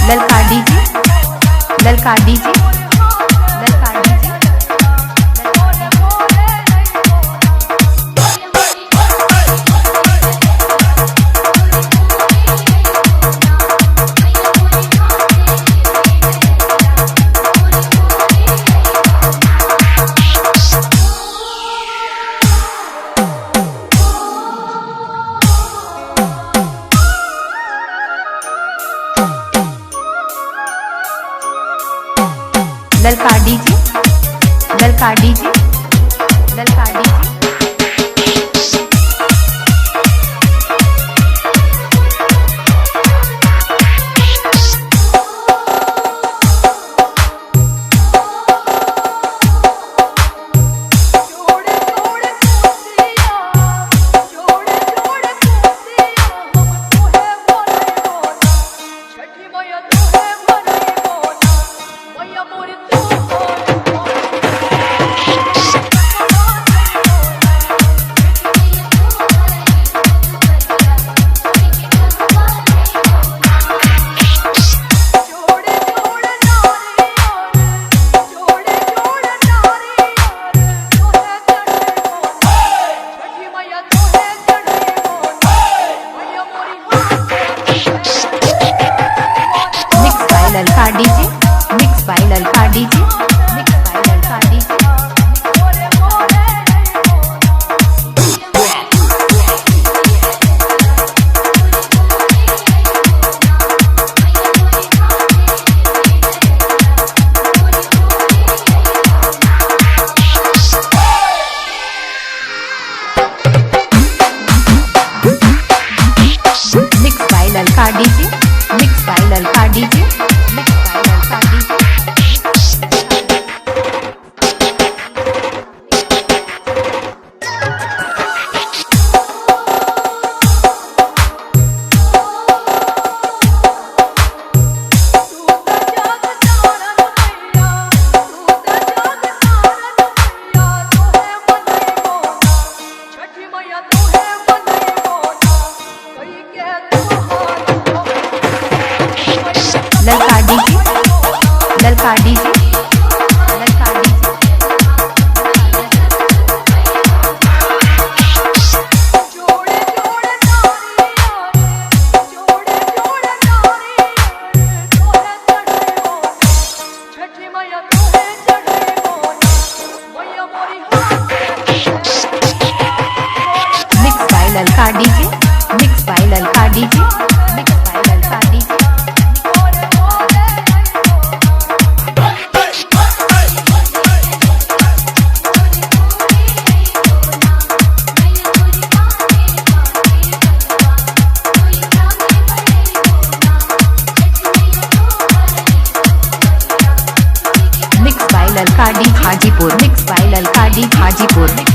ललका डीजे, ललका डीजे, ललका डीजे। ललका डीजे, ललका डीजे, ललका डीजे। ललका डीजे, मिक्स बाय ललका डीजे, मिक्स बाय ललका डीजे। मिक्स बाय ललका डीजे, मिक्स बाय ललका डीजे, मिक्स बाय ललका डीजे। ललका डीजे, ललका डीजे, ललका डीजे। मिक्स बाय ललका डीजे, मिक्स बाय ललका डीजे, मिक्स बाय ललका डीजे। मिक्स बाय ललका डी हाजीपुर, मिक्स बाय ललका डी हाजीपुर।